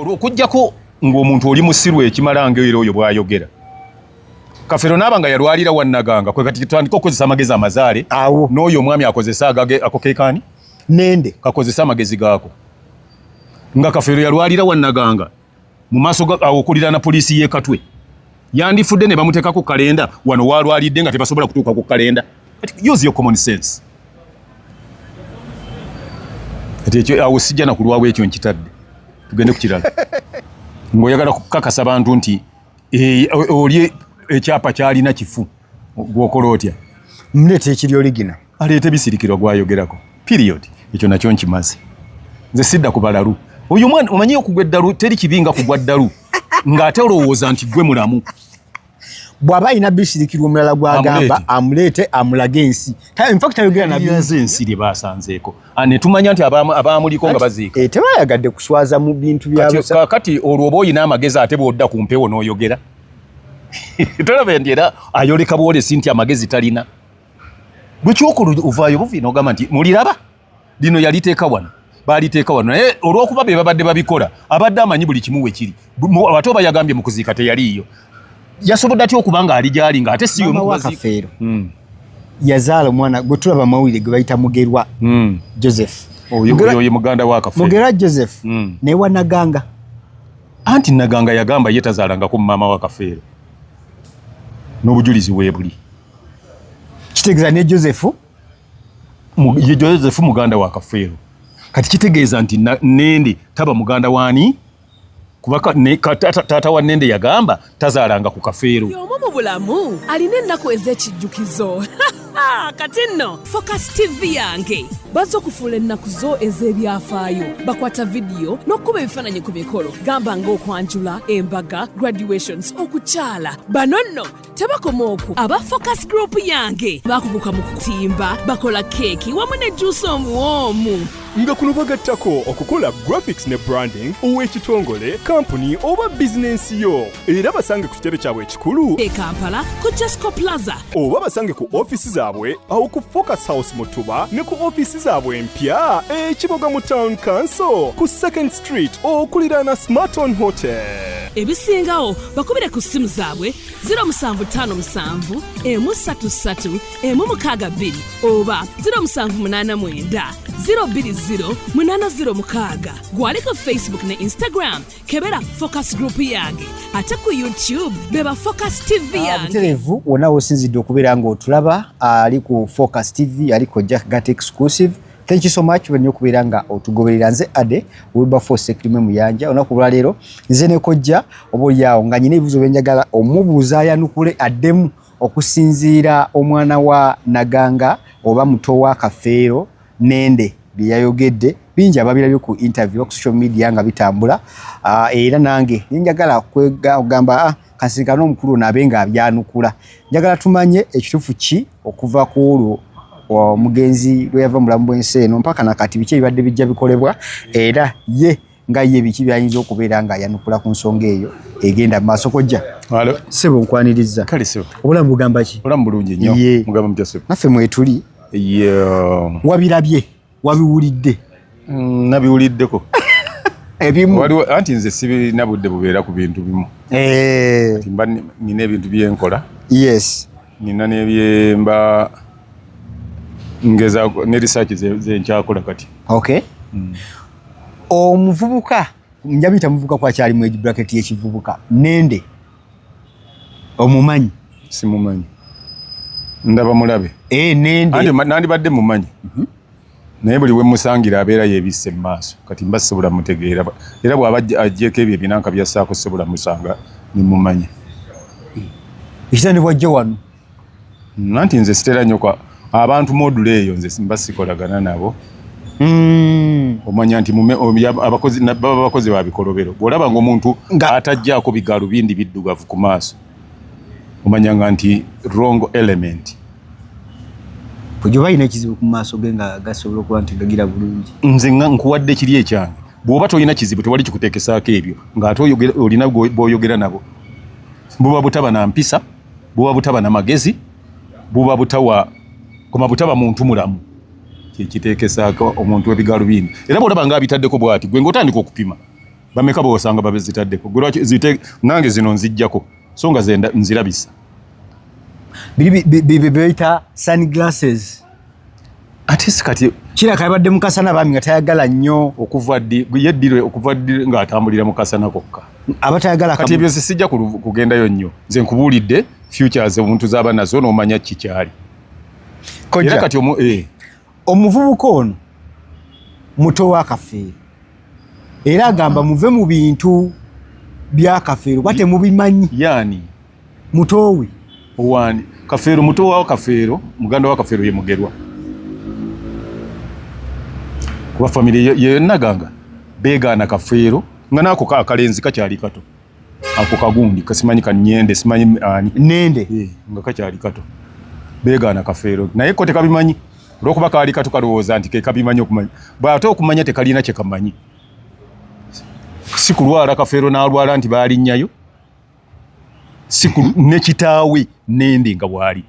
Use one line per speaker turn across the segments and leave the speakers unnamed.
olw'okuggyako ng'omuntu oli musiru ekimala ng'era oyo bw'ayogera. Kafeero n'abanga yalwalira wannaganga kwe kati tutandika okukozesa amagezi amazaale n'oyo omwami akozesa ako keekaani
nende
kakozesa amagezi gaako nga Kafeero yalwalira wannaganga mu maaso okulira na poliisi y'e Katwe yandifudde ne bamuteekako kalenda wano walwalidde nga tebasobola kutuuka ku kalenda. Use your common sense. Kati ekyo awo sijja na kulwawo ekyo nkitadde tugende ku kirala ng'oyagala kukakasa bantu nti oli ekyapa kyalina kifu gwokola otya
mleete ekiri oligina
aleete bisirikirwa gwayogerako period. Ekyo nakyo nkimaze nze sidda ku balalu oyo omwana omanyi okugwa eddalu teri kibinga kugwa ddalu ng'ate olowooza nti gwe mulamu.
bw'aba alina bisirikirwa omulala gw'agamba amuleete amulage ensi infact ayogera
nabiyaze ensi lye baasanzeeko ne tumanya nti abaamuliko nga baziika
tebayagadde kuswaza mu bintu byabo.
Kati olwo oba olina amagezi ate bw'odda ku mpewo n'oyogera tolaba ndi era ayoleka bwolesi nti amagezi talina bwekyokola ovaayo buvi n'ogamba nti muliraba lino yaliteeka wano baaliteeka wano naye olw'okuba be babadde babikola abadde amanyi buli kimu we kiri ate oba yagambye mu kuziika teyaliiyo yasobodde atya okuba nga ali gy'ali ng'ate si y'omu
Kafeero yazaala omwana gwe tulaba mawulire gwe bayita Mugerwa Joseph.
Oyo ye muganda wa Kafeero.
Mugerwa Joseph ne wa Naganga.
Anti Naganga yagamba ye tazaalangako mu maama wa Kafeero n'obujulizi weebuli.
Kitegeeza ne Joseph
muganda wa Kafeero. Kati kitegeeza nti Nende taba muganda waani kuba taata wa Nende yagamba tazaalanga ku Kafeero.
Y'omu mu bulamu alina ennaku ez'ekijjukizo. Kati nno Focus TV yange bazze okufuula ennaku zo ez'ebyafaayo bakwata vidiyo n'okuba ebifaananyi ku mikolo gamba ng'okwanjula embaga graduations okukyala bano nno tebakoma okwo aba Focus Group yange bakuguka mu kutimba bakola keeki wamu ne juice omuwoomu
nga kuno bagattako okukola graphics ne branding ow'ekitongole kampuni oba bizinensi yo era basange ku kitebe kyabwe ekikulu
e Kampala ku Jesco Plaza
oba basange ku ofisi zaabwe awo ku Focus House Mutuba ne ku ofisi zaabwe empya ekiboga mu Town Council ku 2nd Street okuliraana Smarton Hotel.
Ebisingawo bakubire ku ssimu zaabwe 0757 133 162 oba 0789 020 gwaliko Facebook ne Instagram kebera Focus Group yange ate ku YouTube beba Focus TV yange.
Buterevu wona wosinzidde okubeera ng'otulaba ali ku Focus TV aliko Jack Gat exclusive. Thank you so much when okubeera nga otugoberera nze Ade Wilberforce Klime Muyanja onakubula leero nze ne kojja oboolyawo nga nyina ebibuzo byenjagala omubuuza ayanukule addemu okusinziira omwana wa Naganga oba muto wa Kafeero Nende bye yayogedde bingi ababirabye ku interview ku social media nga bitambula era nange njagala kwegamba kasinkano omukulu nabe nga abyanukula njagala tumanye ekitufu ki okuva ku olwo omugenzi lwe yava mulamu bw'ensi eno mpaka nakati biki ebibadde bijja bikolebwa era ye nga ye biki byayinza okubeera nga yanukula ku nsonga eyo egenda mu maaso kojja. Sebo nkwaniriza.
Kale sebo.
Obulamu bugamba ki?
Obulamu bulungi nnyo. Mugamba mutya sebo.
Naffe mwetuli. Wabirabye wabiwulidde.
Nabiwuliddeko.
Ebimu.
Anti nze sibirina budde bubeera ku bintu bimu. Mba nina ebintu byenkola.
Yes.
Nina n'ebyemba ngeza ne research zenkyakola kati.
Okay. Omuvubuka njabita muvubuka kwa kyali mu bracket y'ekivubuka Nende omumanyi
simumanyi ndaba mulabe
Nende
andi nandi badde mumanyi naye buli we musangira abeera yebisse maaso kati mbasobola mutegeera era bw'abajja ajjeko ebyo ebinanka byassaako sobola musanga ni mumanyi
ekitani bwajja wano
nanti nze sitera nnyo kwa abantu module eyo nze mbasikolagana nabo omanya nti abakozi babikolobero bw'olaba ng'omuntu atajjaako bigalo bindi biddugavu ku maaso omanyanga nti wrong element
Kujo bayina ekizibu ku maaso ge nga gasobola okuba nti gagira bulungi.
Nze nkuwadde kiri ekyange bw'oba tolina kizibu tewali kikuteekesaako ebyo ng'ate olina bw'oyogera nabo buba butaba na mpisa buba butaba na magezi buba butaba muntu mulamu kiteekesaako omuntu w'ebigalo bindi era bw'olaba ng'abitaddeko bw'ati gwe ng'otandika okupima bameka bosanga babezitaddeko gulwaki zite nange zino nzijjako so nga zenda nzirabisa
bibita sunglasses
ate sikati
kira kabadde mukasana bami nga tayagala nnyo
okuva ddi yeddire okuva ddi nga atambulira mukasana kokka
abatayagala
kati ebyo sijja kugendayo nnyo nze nkubuulidde futures omuntu zaba nazo n'omanya kikyali
koja
kati
omuvubuka ono muto wa Kafeero era agamba muve mu bintu bya Kafeero bate mubimanyi
yani
mutowe
owani Kafeero muto wa Kafeero muganda wa Kafeero ye Mugerwa kuba family ye Naganga begaana Kafeero nga nako akalenzi kakyali kato ako kagundi kasimanyi kanyende simanyi ani
nende
nga kakyali kato begaana Kafeero naye ko tekabimanyi olwokuba kaali kato kalowooza nti ke kabimanyi okumanya bw'ate okumanya tekalina kye kamanyi si kulwala Kafeero n'alwala nti baalinnyayo ne kitaawe Nende nga bwali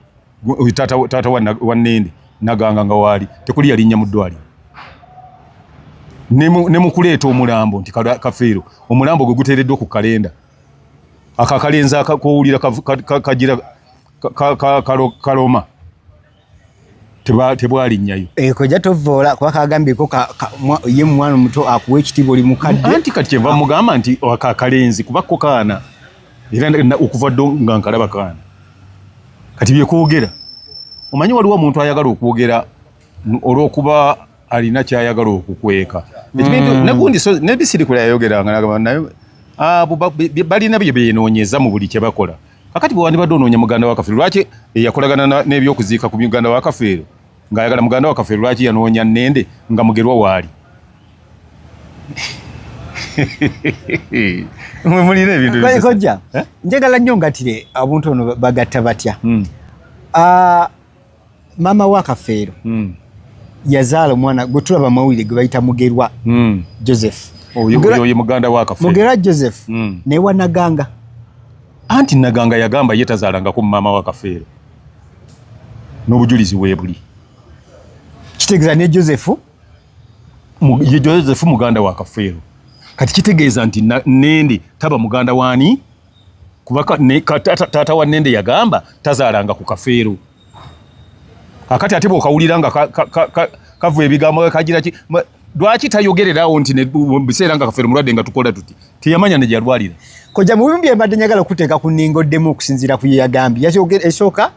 taata wa Nende Naganga nga waali tekuli yalinnya mu ddwaliro ne mu kuleeta omulambo nti Kafeero omulambo gwe guteereddwa ku kalenda akakalenzi akakowulira kagira kaloma tebwalinnyayo
koja tovoola kuba kagambyeko ye mwana omuto akuwa ekitiibwa oli mukadde
anti kati kyenva mugamba nti akakalenzi kubako kaana era okuva ddo nga nkalaba kaana kati byekwogera omanyi waliwo omuntu ayagala okwogera olw'okuba alina kyayagala okukweka ekibintu negundi nebisirikula yayogeranga nagamba nayo balina bye beenoonyeza mu buli kye bakola kakati bwe wandibadde onoonya muganda wa Kafeero lwaki yakolagana n'ebyokuziika ku muganda wa Kafeero ng'ayagala muganda wa Kafeero lwaki yanoonya Nende nga Mugerwa waali mulina ebintu
kojja njagala nnyo ngatire abuntu ono bagatta batya maama wa Kafeero yazaala omwana gwe tulaba mawulire gwe bayita Mugerwa Joseph
oyo ye muganda wa Kafeero
Mugerwa Joseph ne wa Naganga
anti Naganga yagamba ye tazaalangako maama wa Kafeero n'obujulizi weebuli
kitegeeza ne Joseph
muganda wa Kafeero kati kitegeeza nti Nende taba muganda waani kuba taata wa Nende yagamba tazaalanga ku Kafeero akati ate bw'okawulira nga kava ebigambo kagira ki lwaki tayogererawo nti biseera nga Kafeero mulwadde nga tukola tuti teyamanya ne gyalwalira
koja mu bimbi embadde njagala okuteeka ku nningo ddemu okusinziira ku ye yagambye esooka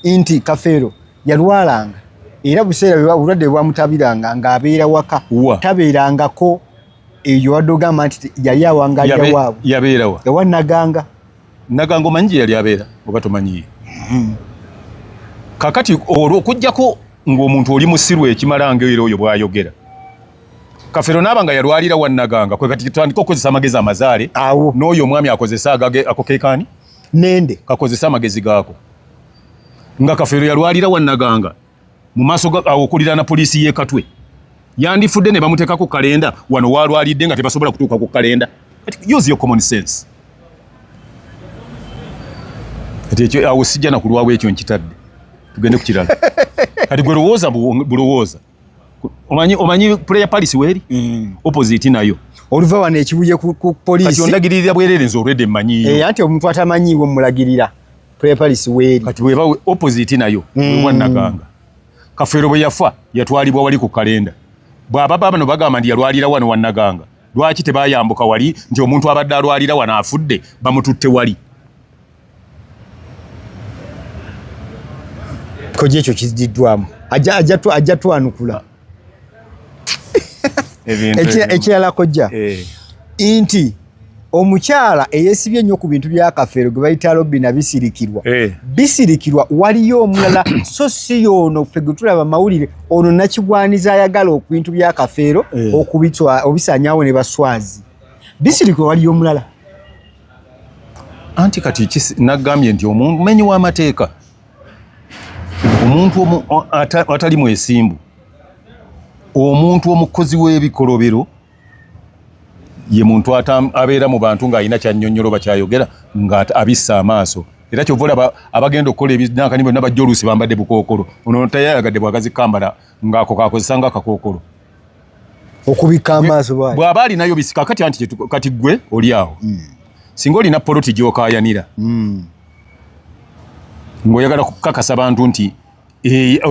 nti Kafeero yalwalanga era buseera obulwadde bwamutabiranga ng'abeera waka tabeerangako eyo wadde ogamba nti yali awangalira waabwe
yabeerawa
ewa Naganga
omanyi gye yali abeera oba tomanyiye kakati olw'okuggyako ng'omuntu oli musiru ekimala ng'era oyo bw'ayogera Kafeero n'aba nga yalwalira wa Naganga kwe kati tutandika okukozesa amagezi amazaale
awo
n'oyo omwami akozesa ako keekaani
Nende
kakozesa amagezi gaako nga Kafeero yalwalira wa Naganga mu maaso okuliraana poliisi y'e Katwe yandifudde ne bamuteekako kalenda wano waalwalidde nga tebasobola kutuuka ku kalenda use your common sense kati ekyo awo sijja nakulwawo ekyo nkitadde tugende ku kirala kati gwe lowooza bulowooza omanyi prayer palace weeri opposite nayo
oluva wano ekibuye ku poliisi
kati ondagiririra bwereere nze olwedde mmanyiyo
anti omuntu atamanyiiwe mulagirira prayer palace weeri
kati weba opposite nayo wa Naganga Kafeero bwe yafa yatwalibwa wali ku kalenda bw'ababa bano bagamba nti yalwalira wano wa Naganga lwaki tebayambuka wali nti omuntu abadde alwalira wano afudde bamututte wali
koja ekyo kiziddwamu ajja twanukula ekirala kojja nti omukyala eyeesibye ennyo ku bintu bya Kafeero gwe bayita Robina bisirikirwa waliyo omulala so si y'ono ffe gwe tulaba mawulire ono nakigwaniza ayagala ku bintu bya Kafeero obisaanyaawo ne baswazi bisirikirwa waliyo omulala
anti kati nagambye nti omumenyi w'amateeka omuntu atali mwesimbu omuntu omukozi w'ebikolobero ye muntu abeera mu bantu ng'alina kyannyonnyolo bakyayogera nga abissa amaaso era kyova olaba abagenda okukola ebinankani bonna bajja oluusi bambadde bukookolo ono tayayagadde bwagazi kambala ng'ako kakozesa nga akakookolo
okubika amaaso bwali
bw'aba alinayo bisika kati anti kati gwe oli awo singa olina poloti gy'okaayanira ng'oyagala kukakasa bantu nti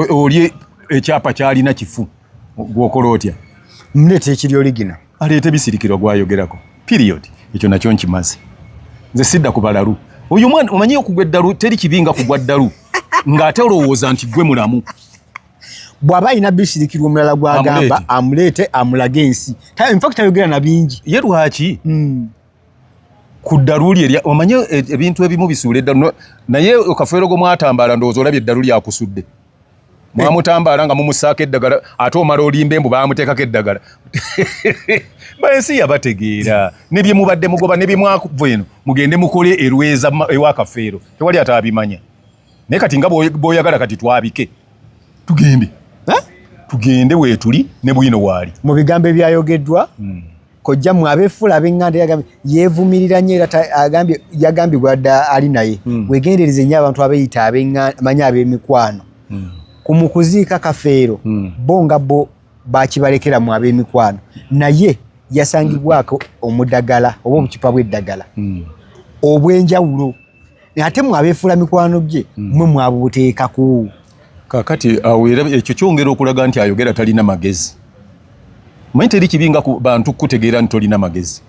oli ekyapa kyalina kifu gwokola otya
mleeta ekiri oligina
aleete bisirikiro gwayogerako period ekyo nakyo nkimaze nze sidda ku balalu oyo omwana omanyi okugwa eddalu teri kibinga kugwa ddalu ng'ate olowooza nti gwe mulamu
bw'aba alina bisirikirwa omulala gw'agamba amuleete amulage ensi infact tayogera na bingi
ye lwaki ku ddalu lye omanyi ebintu ebimu bisuula eddalu naye okafeero gwe mwatambala ndowooza olabye eddalu lyakusudde mwamutambaala nga mumusaako eddagala ate omala olimba embu baamuteekako eddagala ensi yabategeera ne bye mubadde mugoba ne bye mwakuva eno mugende mukole erweza ewakafeero tewali ataabimanya naye kati nga bw'oyagala kati twabike tugende weetuli ne bwino waali
mu bigambo ebyayogeddwa kojja mu abeefula ab'eŋŋanda yagambye yeevumirira nnyo era yagambye gwadda ali naye wegendereze nnyo abantu abeeyita ab'eŋŋanda ab'emikwano mu kuziika Kafeero bo nga bo bakibalekera mu ab'emikwano naye yasangibwako omudagala oba obucupa bw'eddagala obw'enjawulo ate mu abeefula mikwano gye mwe mwabuteekako
kakati aweera ekyo kyongera okulaga nti ayogera talina magezi manyi teri kibinga ku bantu kutegeera nti tolina magezi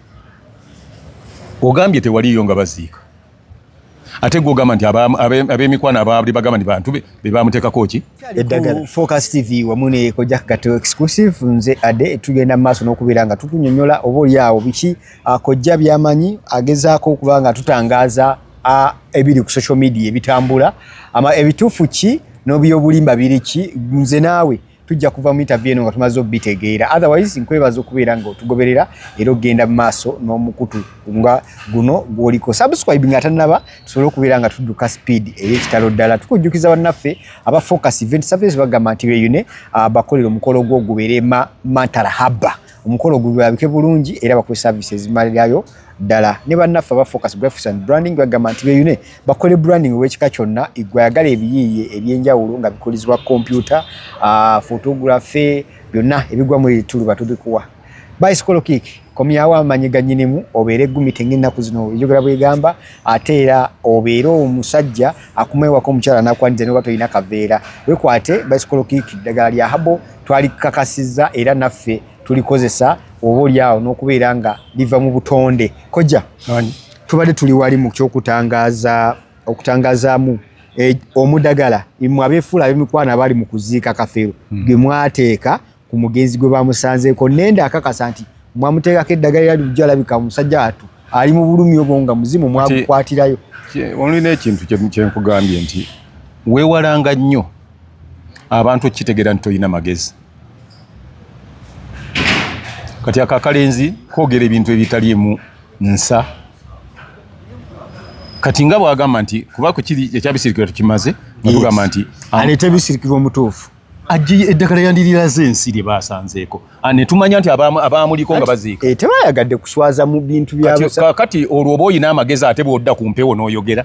ogambye tewaliyo nga baziika ate gwogamba nti ab'emikwano abaabuli bagamba nti bantu be bamuteekako ki
eddagala Focus TV wamu ne Kojja Gatex exclusive nze Ade tugenda mu maaso n'okubeera nga tukunyonyola oba oli awo biki Kojja byamanyi agezaako okuba nga tutangaaza ebiri ku social media ebitambula ebituufu ki n'obyobulimba biri ki nze naawe tujja kuva mu interview eno nga tumaze obitegeera otherwise nkwebaza okubeera nga otugoberera era ogenda mu maaso n'omukutu nga guno gwoliko subscribe nga tannaba tusobole okubeera nga tudduka speed ey'ekitalo ddala tukujjukiza bannaffe aba Focus Event Service bagamba nti beeyune bakolera omukolo gwo gubeere Mantala Haba omukolo gulabike bulungi era bakola services zimalirayo ddala ne bannaffe aba Focus Graphics and Branding bagamba nti beeyune bakole branding w'ekika kyonna igwayagala ebiyiiye ebyenjawulo nga bikolezebwa computer photography byonna ebigwa mu tuluba tubikuwa bicycle kick komyawo amanyiga nnyinimu obeere gumite ng'ennaku zino eyogera bwegamba ate era obeere omusajja akumwewako omukyala nakwaniza noba tolina kaveera wekwate bicycle kick ddagala lya habo twalikakasizza era naffe tulikozesa oba oli awo n'okubeera nga liva mu butonde Kojja tubadde tuli wali mu okutangazaamu omudagala mu abeefula ab'emikwano abali mu kuziika Kafeero gwe mwateeka ku mugenzi gwe bamusanzeeko nenda akakasa nti mwamuteekako eddagala era lijja alabika omusajja atu ali mu bulumi obwo nga muzimu mwagukwatirayo
olina ekintu kyenkugambye nti weewalanga nnyo abantu okitegeera nti tolina magezi kati akakalenzi kwogera ebintu ebitaliimu nsa kati nga bwagamba nti kubako kiri ekyabisirikiro tukimaze nga tugamba nti
aleete ebisirikiro omutuufu
eddagala yandiriraze ensi lye baasanzeeko ne tumanya nti abaamuliko nga baziika
tebayagadde kuswaza mu bintu
kati olwo oba oyina amagezi ate bw'odda ku mpewo n'oyogera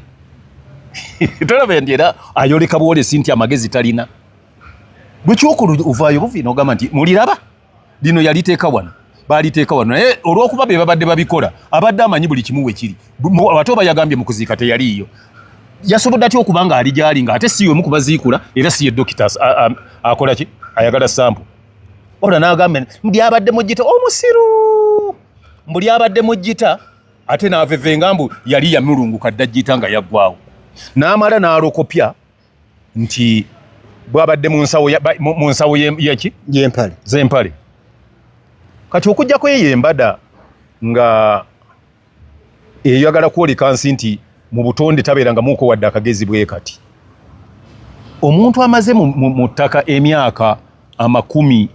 tolaba ndi era ayoleka bwolesi nti amagezi talina bwekyokola ovaayo buvi n'ogamba nti muliraba lino yaliteeka wano baliteeka wano naye olw'okuba be babadde babikola abadde amanyi buli kimu we kiri ate oba yagambye mu kuziika teyaliiyo yasobodde atya okuba nga ali gyali nga ate si wemu kubaziikula era si ye dokita akola ki ayagala sampu ola n'agamba muli abadde mujjita omusiru mbuli abadde mujjita ate n'avevenga mbu yali yamulunguka dda jjita nga yaggwawo n'amala n'alokopya nti bwabadde mu nsawo yeki z'empale kati okujjako eyo embada nga eyagala kwoleka nsi nti mu butonde tabeera nga muuko wadde akagezi bwe kati omuntu amaze mu ttaka emyaka 10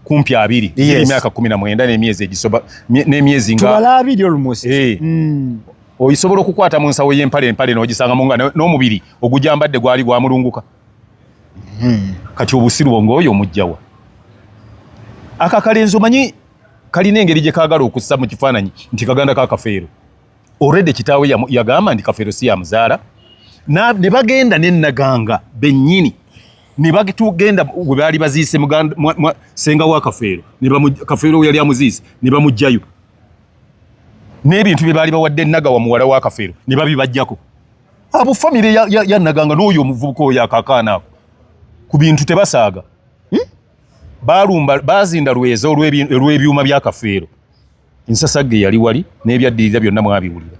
kumpi 2 emyaka 19 n'emyezi egisoba n'emyezi nga
tubala 2 almost
oyisobola okukwata mu nsawo y'empale n'ogisangamu nga n'omubiri ogujambadde gwali gwamulunguka kati obusiru ng'oyo omujjawa akakalenzi omanyi kalina engeri gye kaagala okussa mu kifaananyi nti kaganda ka Kafeero already kitaawe yagamba nti Kafeero si yamuzaala ne bagenda n'ennaganga bennyini ne bagitugenda bwe bali baziise muganda senga wa Kafeero Kafeero yali amuziise ne bamujjayo n'ebintu bye bali bawadde Naga wa muwala wa Kafeero ne babibajjako abo famire ya Naganga n'oyo omuvubuka oyo akakaana ako ku bintu tebasaaga balumba bazinda lweza olw'ebyuma bya Kafeero ensasagge yali wali n'ebyaddirira byonna mwabiwulira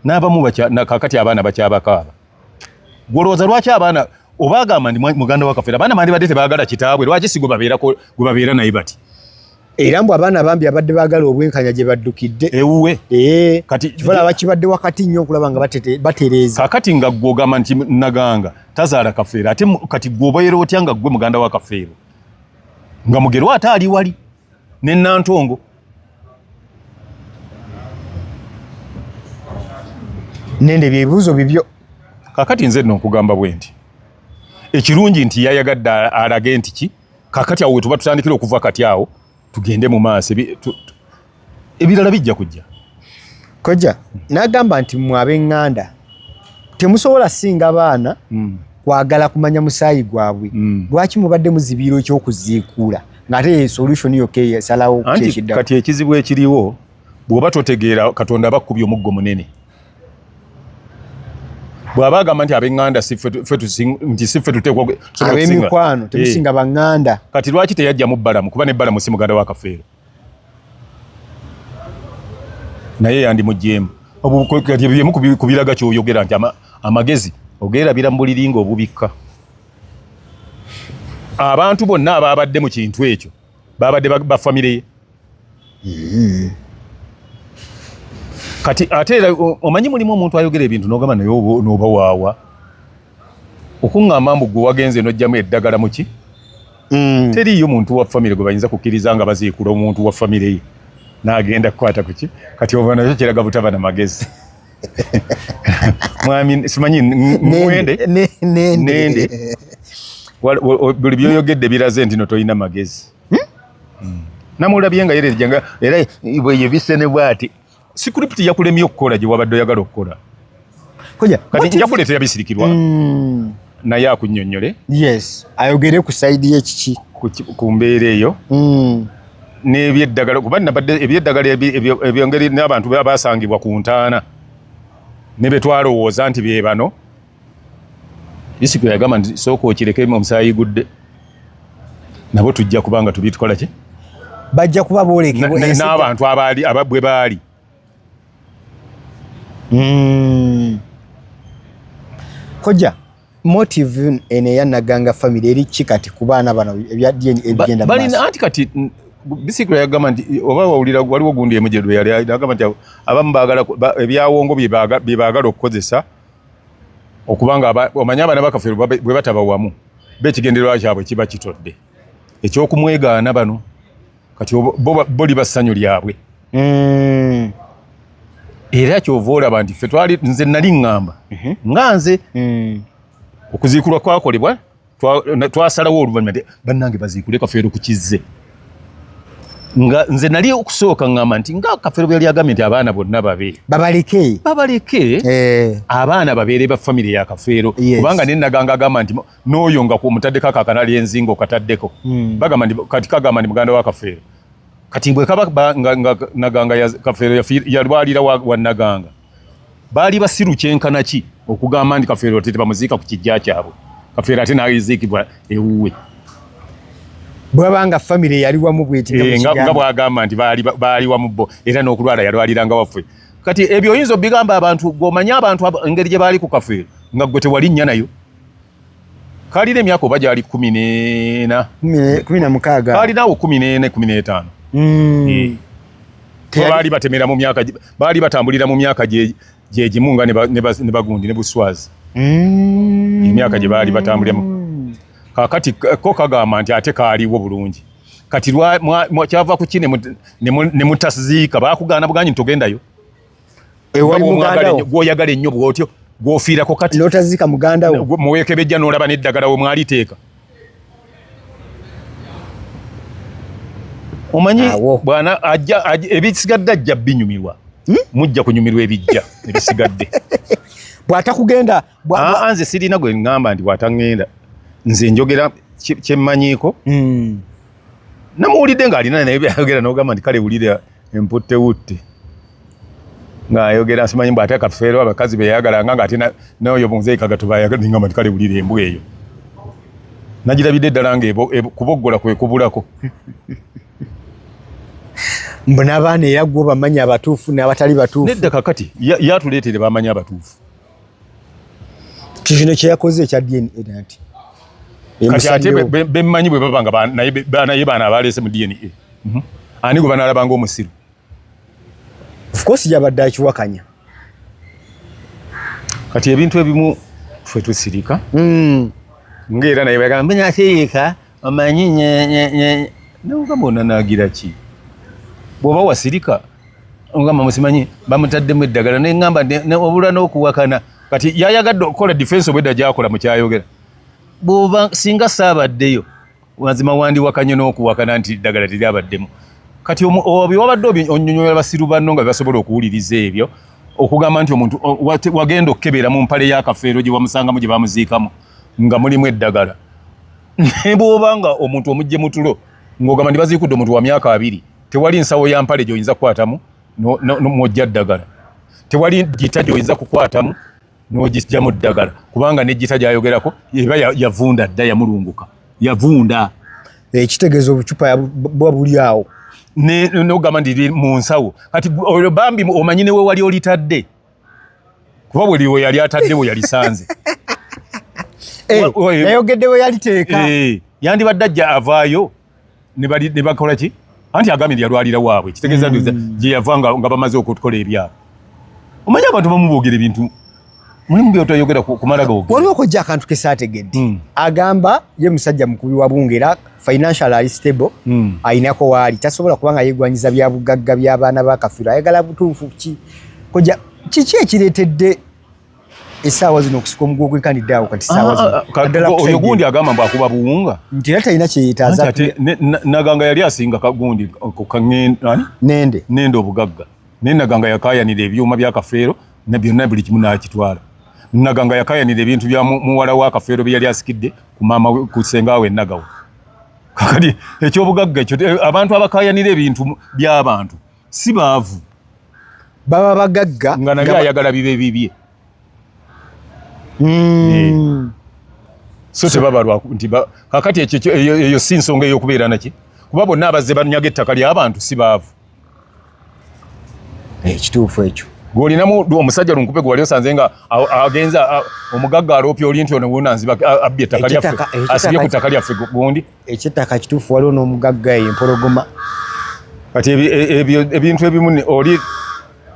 n'abamu kakati abaana bakyabakaaba gwolowooza lwaki abaana oba agamba ndi muganda wa Kafeero abaana bandibadde tebaagala kitaabwe lwaki si gwe babeera naye bati
era mbu abaana bambi abadde baagala obwenkanya gye baddukidde
ewuwe
kati kivala bakibadde wakati nnyo okulaba nga batereeza
kakati nga ggwe ogamba nti Naganga tazaala Kafeero ate kati ggwe obeera otya nga ggwe muganda wa Kafeero nga Mugerwa ate ali wali ne Nantongo
nende byebuuzo bibyo
kakati nze nno nkugamba bwe nti ekirungi nti yayagadde alage nti ki kakati awo tuba tutandikira okuva kati awo tugende mu maaso ebirala bijja kujja
kojja n'agamba nti mwe ab'eŋŋanda temusobola singa baana kwagala kumanya musaayi gwabwe lwaki mubadde muzibiiro ekyokuziikuula ng'ate solution yokka esalawo kyekiddamu
kati ekizibu ekiriwo bw'oba totegeera Katonda bakkubye omuggo munene bw'aba agamba nti ab'eŋŋanda si ffe tuteekwa
ab'emikwano temusinga baŋŋanda
kati lwaki teyajjamu Balamu kuba ne Balamu si muganda wa Kafeero naye yandimugjeemu kati ebyemu kubiraga kyoyogera nti amagezi ogeerabira mu buliri nga obubikka abantu bonna abaabadde mu kintu ekyo baabadde bafamire ye kati ate era omanyi mulimu omuntu ayogera ebintu n'ogamba naye n'oba waawa okuŋŋamba mbu gwe wagenze n'ojjamu eddagala muki teriiyo muntu wa famire gwe bayinza kukkiriza nga baziikula omuntu wa famire ye n'agenda kukwata kuki kati oba nakyo kiraga butaba na magezi mwami simanyi nende buli byoyogedde biraze nti no tolina magezi namulabye nga era bweyebise ne bwati script yakulemye okukola gye wabadde oyagala okukola kati nja kuleetera bisirikirwa naye akunnyonnyole
yes ayogere ku sayidi y'ekiki
ku mbeera eyo n'ebyeddagala kuba nabadde ebyeddagala ebyongeri n'abantu basangibwa ku ntaana ne be twalowooza nti bye bano bisikiro yagamba nti sooka okirekemu omusaayi gudde nabo tujja kubanga tubitukola ki
bajja kuba boolekebwa
n'abantu bwe baali
kojja motive ene ya Naganga family eri kikati ku baana bano ebigenda
balina anti kati bisikiro yagamba nti oba wawulira waliwo gundi emujedo yali agamba nti abamu baagala ebyawongo bye baagala okukozesa okubanga omanyi abaana ba Kafeero bwe bataba wamu bekigendererwa kyabwe kiba kitodde ekyokumwegaana bano kati bo liba ssanyu lyabwe era kyova olaba nti ffe twali nze nali ŋŋamba nga nze okuziikulwa kwakolebwa twasalawo oluvannyuma nti bannange baziikule Kafeero ku kizze nga nze nali okusooka ŋŋamba nti nga Kafeero bwe yali agambye nti abaana bonna babaleke abaana babeere ba famire ya Kafeero kubanga ne Naganga agamba nti n'oyo nga mutaddeko akakanali enzinga okataddeko bagamba nti kati kagamba nti muganda wa Kafeero kati bwe kaba nga Naganga ya Kafeero yalwalira wa Naganga baali basiru kyenkana ki okugamba nti Kafeero tete bamuziika ku kijja kyabwe Kafeero ate n'aziikibwa ewuwe
bwabanga famire yali wamu
nga bwagamba nti baali wamu bo era n'okulwala yalwaliranga waffe kati ebyo oyinza obigamba abantu gomanye abantu engeri gye baali ku Kafeero nga gwe tewali nnya nayo kalina emyaka oba gyali
16
kalinawo 14 15 baali batemera mu myaka baali batambulira mu myaka gyegimu nga ne bagundi ne buswazi emyaka gye baali batambuliramu kakati ko kagamba nti ate kaaliwo bulungi kati kyava ku ki ne mutaziika bakugaana buganyi ntogendayo gwoyagala ennyo bwotyo gwofiirako kati
notaziika muganda wo
muweekebejja n'olaba n'eddagala we mwaliteeka omanyi bwana ebisigadde ajja binyumirwa mujja kunyumirwa ebijja ebisigadde
bw'atakugenda
nze sirina gwe ŋŋamba nti bw'ataŋŋenda nze njogera kyemmanyiko namuwulidde ng'alina naye byayogera n'ogamba nti kale wulira emputtewutte ng'ayogera simanyi mbw ate akafeero abakazi beyayagalanga ng'ate n'oyo bunzeyi kagatubayagala ningamba nti kale wulira embwa eyo nagirabidde eddala nga kuboggola kwe kubulako
mbona abaana era gwe bamanyi abatuufu n'abatali batuufu
nedda kakati yatuleetere bamanyi abatuufu
kino kye yakoze ekya DNA nti
kati ate bemmanyi bwe babanga naye baana abaleese mu DNA ani gwe banaalabanga omusiru
of course yabadde akiwakanya
kati ebintu ebimu ffe tusirika ng'era naye bagamba nyateeka omanyi nogamba onanaagira ki bw'oba wasirika ogamba musimanyi bamutaddemu eddagala neŋŋamba obula n'okuwakana kati yayagadde okukola defense obwedda gyakola mu kyayogera bw'oba singa saabaddeyo mazima wandiwakanye n'okuwakana nti eddagala teryabaddemu kati wabadde onyonyola basiru banno nga basobola okuwuliriza ebyo okugamba nti omuntu wagenda okukebera mu mpale y'akafeero gye bamusangamu gye bamuziikamu nga mulimu eddagala naye bw'oba nga omuntu omugye mu tulo ng'ogamba nti baziikudde omuntu wa myaka 2 tewali nsawo ya mpale gy'oyinza kukwatamu n'ojja ddagala tewali gita gy'oyinza kukwatamu n'ogijjamu ddagala kubanga n'ejjita gy'ayogerako eba yavunda dda yamulunguka yavunda
ekitegeeza obucupa bwa buli awo
n'ogamba nti mu nsawo kati olwo bambi omanyi newe wali olitadde kuba buli we yali atadde we yalisanze
yayogedde we yaliteeka
yandibadde ajja avaayo ne bakola ki anti agambye nti yalwalira waabwe kitegeeza gye yava nga bamaze okukola ebyabo omanyi abantu bamuboogera ebintu mulimu byotoyogera kumala googera
waliwo okujja akantu kesaategedde agamba ye musajja mukubi wa Bungera financial ali stable ayinako waali tasobola kubanga yegwanyiza bya bugagga by'abaana b'akafiiro ayagala butuufu kojja kiki ekireetedde essaawa zino okusika omugugu gw'enkanidde awo kati ssaawa
oyo gundi agamba mbu akuba buwunga
nti era talina kyeyetaaza
naganga yali asinga kagundi nende obugagga naye naganga yakayanira ebyuma by'akafeero ne byonna buli kimu n'akitwala naganga yakayanira ebintu bya muwala w'akafeero bye yali asikidde ku maama ku sengaawe nagawo kakati ekyobugagga ekyo abantu abakayanira ebintu by'abantu si baavu
baba bagagga
nga naye ayagala bibe bibye so tebabalwa nti kakati eyo si nsonga ey'okubeera naki kuba bonna abazze banyaga ettaka ly'abantu si baavu
ekituufu ekyo
gw'olinamu omusajja lunkupe gwe wali osanze nga agenza omugagga aloopya oli nti ono wunanziba abbye ettaka lyaffe asibye ku ttaka lyaffe gundi
ekyettaka kituufu waliwo n'omugagga eyo empologoma
kati ebintu ebimu oli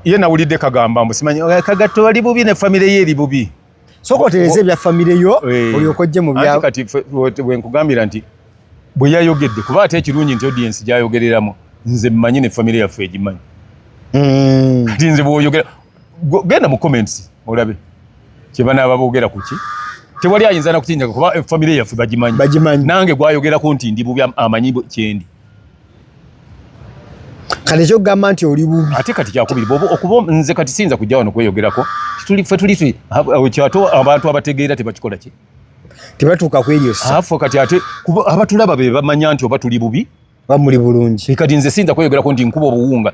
ye nawulidde kagamba mbusimanyi kagatto wali bubi ne famire ye eri bubi
sooka otereza ebya famire yo olyoka ojje mu bya
kati bwenkugambira nti bwe yayogedde kuba ate ekirungi nti audience gyayogereramu nze mmanyi ne famire yaffe egimanyi kati nze bw'oyogera genda mu comments olabe kye banaaba boogera ku ki tewali ayinza nakutinyaga kuba famire yaffe bagimanyi nange gwayogerako nti ndi bubi amanyi kyendi
kale kyokugamba nti oli bubi
ate kati kyakubiri okuba nze kati siyinza kujja wano kweyogerako ffe tuli kyato abantu abategeera tebakikola ki
tebatuuka ku eryo
afu kati ate abatulaba be bamanya nti oba tuli bubi
bamuli bulungi
kati nze siyinza kweyogerako nti nkuba obuwunga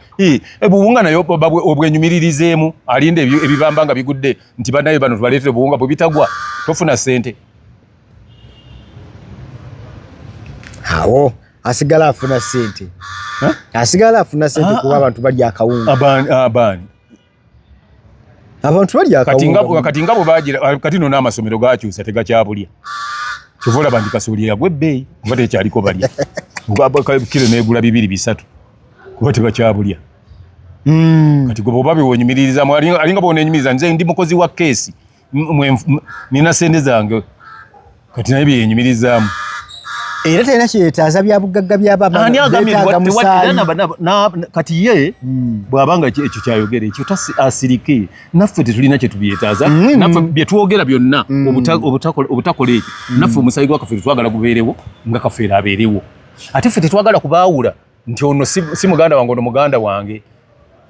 ebuwunga nayo obwenyumiririzeemu alinda ebibamba nga bigudde nti bannaye bano tubaleetere obuwunga bwe bitagwa tofuna ssente
awo asigala afuna ssente kuba abantu balya akawunga
abaani
abantu balya akawunga
kati nga bwe bagira kati no n'amasomero gakyusa tegakyabulya kyova olaba nti kasooli yagwa ebbeeyi kuba tekyaliko balya kiro neegula 2-3 kuba tebakyabulya kati gwe bwoba bewenyumirizaamu alinga bwonenyumiriza nze ndi mukozi wa keesi nina sente zange kati naye byenyumirizaamu
era talina kyetaaza bya bugagga by'ababeetaaga musaali
kati ye bw'abanga ekyo kyayogera ekyo asirike naffe tetulina kye tubyetaaza naffe bye twogera byonna obutakola ekyo naffe omusayi gw'akafeero twagala gubeerewo nga kafeero abeerewo ate ffe tetwagala kubaawula nti ono si muganda wange ono muganda wange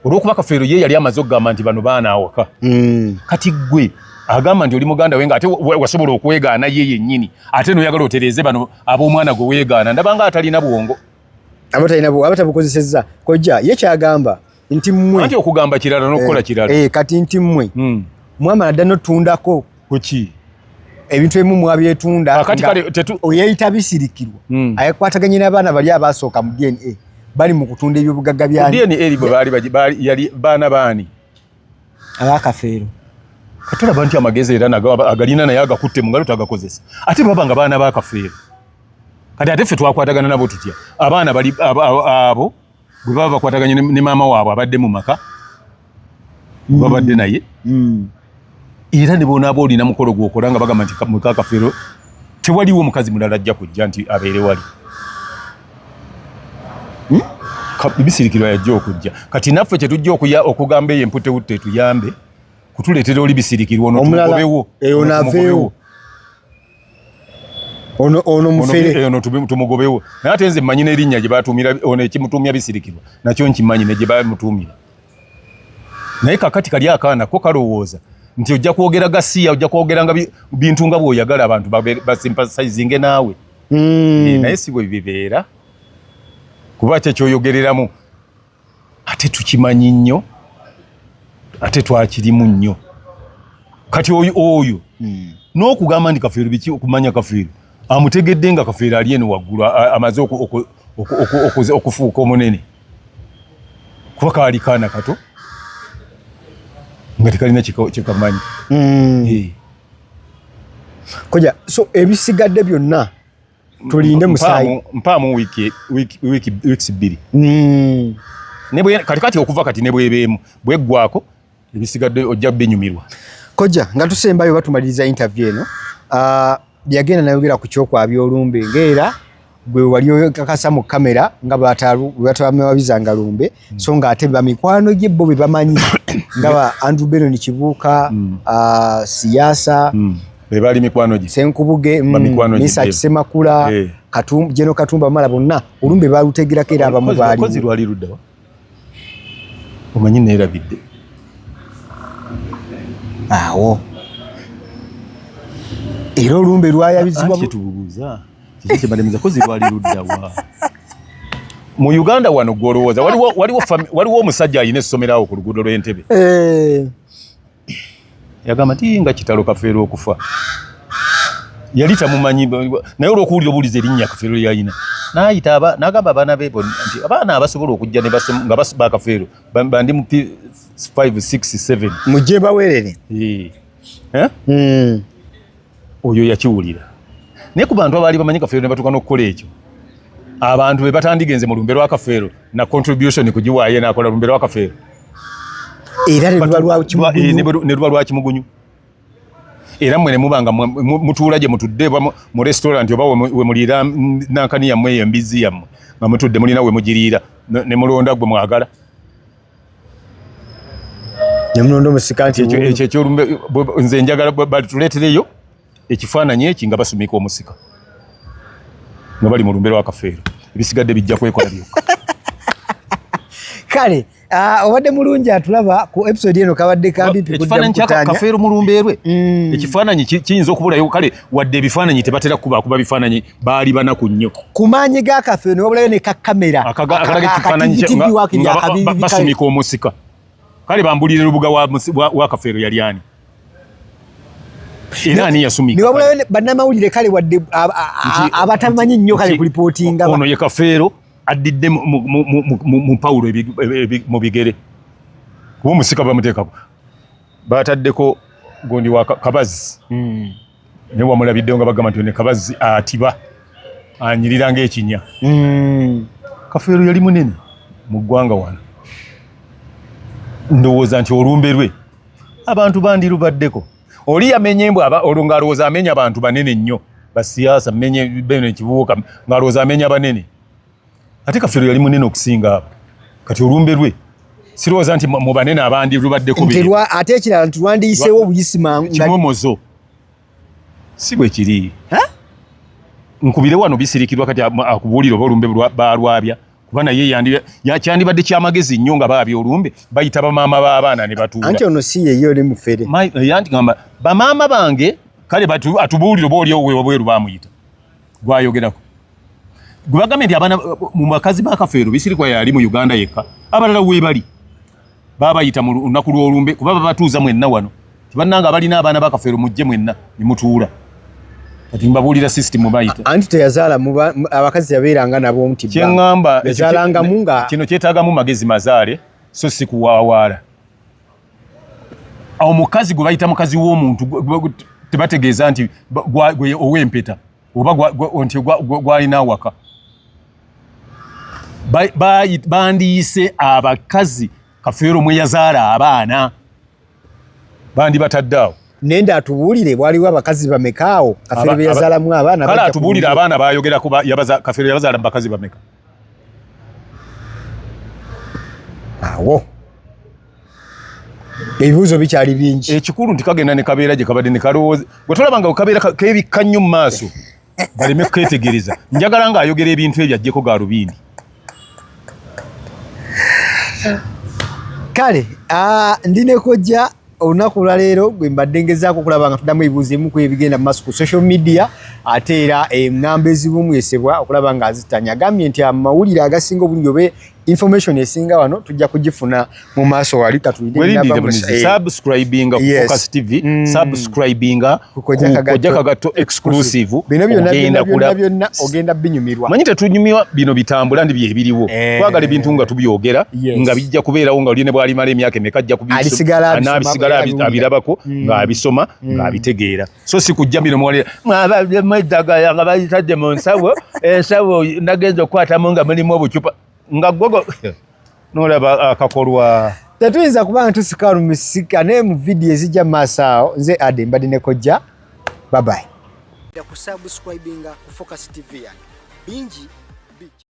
olw'okuba kafeero ye yali amaze okugamba nti bano baana awaka kati gwe agamba nti oli muganda wenga ate wasobola okwegaana ye yennyini ate noyagala otereeze bano ab'omwana gwe weegaana ndabanga atalina bwongo
abatabukozesezza kojja ye kyagamba nti mmwe
anti okugamba kirala n'okukola kirala
kati nti mmwe mwamala dda n'otundako
kuki
ebintu ebimu mwabyetunda oyeyita bisirikirwa ayekwataganye n'abaana bali abasooka mu DNA bali mu kutunda ebyobugagga byani
DNA bwe yali baana baani
abakafeero
katulaba nti amagezi era agalina naye agakutte mu ngalo tagakozesa ate baba nga baana bakafeero kati ate ffe twakwatagana nabo tutya abaana bali abo bwe baba bakwataganye ne maama waabwe abadde mu maka babadde naye era ne bonaaba olina mukolo gwokola nga bagamba nti mukakafeero tewaliwo omukazi mulala ajja kujja nti abeere wali bisirikirwa yajja okujja kati naffe kyetujja okugamba eyo emputewutte tuyambe kutuleetera oli bisirikirwa ono
ono mufere
ono tumugobewo naye ate nze mmanyi n'erinnya gye batuumira ono ekimutuumya bisirikirwa nakyo nkimanyi ne gye bamutuumira naye kakati kali akaana ko kalowooza nti ojja kwogera gasiya ojja kwogera nga bintu nga bw'oyagala abantu basympasayizinge naawe naye si bwe bibeera kuba kyekyoyogereramu ate tukimanyi nnyo ate twakirimu nnyo kati oyo n'okugamba nti kafeero biki okumanya kafeero amutegedde nga kafeero ali eno waggulu amaze okufuuka omunene kuba kaali kaana kato nga tekalina kyekamanyi
koja so ebisigadde byonna tulinde musaayi
mpaamu wiiki bbiri kati okuva kati ne bwebeemu bweggwako ebisigadde ojja binyumirwa
koja nga tusembayo batumaliriza interview eno yagenda nayogera ku kyokwabya olumbe ngaera gwe wali okakasa mu kamera nga batabamewabizanga lumbe so nga ate bamikwano gye bo be bamanyi nga ba Andrew Benon Kibuuka siasa
bali mikwano gye
Senkubuge Misa Kisemakula Jeno Katumba mala bonna olumbe balutegerako era abamu baali
kozi lwali luddawa omanyi neerabidde
awo era olumbe lwayabizibwa
kyetubuuza kyekibalemiza kozi lwali luddawa mu Uganda wano gwolowooza waliwo omusajja alina essomero awo ku luguudo lw'Entebbe yagamba nti nga kitalo kafeero okufa yali tamumanyi naye olw'okuwulira obuuliza erinnya kafeero lyalina n'ayita n'agamba abaana be nti abaana abasobola okujja nga bakafeero bandi mu 5 6 7
mujje baweerere
oyo yakiwulira naye ku bantu abaali bamanyi kafeero ne batuuka n'okukola ekyo abantu be batandigenze mu lumbe lwa kafeero na contribution kugiwaaye n'akola lumbe lwa kafeero
era ne luba lwa kimugunyu era mmwe ne mubanga mutuula gye mutudde mu restaurant oba we muliira nankani yammwe eyo embizi yammwe nga mutudde mulina we mugiriira ne mulonda gwe mwagala nemunondo musika nti
ekyo ekyolumbe nze njagala batuleetereyo ekifaananyi eki nga basumika omusika nga bali mu lumbe lwa kafeero ebisigadde bijja kwekola byokka
kale obadde mulungi atulaba ku episode eno kabadde kambipi
ekifaananyi kya kafeero mu lumbe lwe ekifaananyi kiyinza okubulayo kale wadde ebifaananyi tebatera kuba bifaananyi baali banaku nnyo
ku maanyi ga kafeero ne wabulayo ne kakamera
akalaga ekifaananyi nga basumika omusika kale bambulire lubuga wa kafeero yali ani era ani yasumika
ne wabulayo bannamawulire kale wadde abatamanyi nnyo kale kulipootinga
ono ye kafeero addidde mu Pawulo mu bigere kuba omusika bamuteekako bataddeko gondi wa Kabazi ne wamulabiddeyo nga bagamba nti ne Kabazi atiba anyirira ng'ekinya kafeero yali munene mu ggwanga wano ndowooza nti olumbe lwe abantu bandirubaddeko oli yamenye embwa olwo ng'alowooza amenya abantu banene nnyo basiyaasa menye Benon Kibuuka ng'alowooza amenya banene ate kafeero yali munene okusinga abo kati olumbe lwe sirowooza nti mu banene abandi lubaddeko
ate ekirala nti lwandiyiseewo obuyisi
kimomozo si bwe kiri nkubire wano bisirikirwa kati akubuulira oba olumbe balwabya kubana ye yakyandibadde kyamagezi nnyo nga baabye olumbe bayita bamaama b'abaana ne batuula
anti ono si yeyo oli mufere
yanti gamba bamaama bange kale atubuulire oba oli obweru baamuyita gwayogerako gwe bagambye nti abaana mu bakazi ba Kafeero Bisirikwa yali mu Uganda yekka abalala weebali babayita mu lunaku lw'olumbe kuba babatuuza mwenna wano tibannanga balina abaana ba Kafeero mujje mwenna ne mutuula kati mbabuulira system bayita
anti teyazaala abakazi yabeeranga nabo omuti
kyeŋŋamba
yazaalangamu nga
kino kyetaagamu magezi mazaale so si kuwaawaala awo mukazi gwe bayita mukazi w'omuntu tebategeeza nti gwe ow'empeta oba nti gwalina awaka bandiyise abakazi Kafeero mwe yazaala abaana bandi bataddeawo
nende atubuulire waliwo abakazi bamekaawo Kafeero be yazaalamu abaana
kale atubuulire abaana baayogera kuba Kafeero yabazaala bakazi bameka
awo ebibuuzo bikyali bingi
ekikulu nti kagenda ne kabeera gye kabadde ne kalowooza gwe tolabanga kabeera keebikka nnyo mu maaso baleme kukeetegereza njagala ng'ayogera ebintu ebyo ajjeko gaalubindi
kale ndinekojja olunaku lwaleero gwe mbadde ngezaako okulaba nga tuddamu ebibuuzo ebimu ku ebigenda mu maaso ku social media ate era ennamba ezibumwesebwa okulaba nga azitanya agambye nti amawulire agasinga obulungi oba information esinga wano tujja kugifuna mu maaso wali
subscribinga ku Focus TV subscribinga ku Kojja Kagato exclusive
bino byonna ogenda binyumirwa
manyi tetunyumirwa bino bitambula ndi byebiriwo twagala ebintu nga tubyogera nga bijja kubeerawo nga oline bwalimala emyaka emeka ajja kubisigala abirabako ng'abisoma ng'abitegeera so si kujja bino mwedagala nga bayitadde mu nsawo ensawo nagenza okukwatamu nga mulimu obucupa nga gogo nolaba akakolwa
tetuyinza kubanga tusika mu misika naye mu vidiyo ezijja mu maaso awo nze Ade mbadde ne Kojja bye bye. Kusubscribinga ku Focus TV yange bingi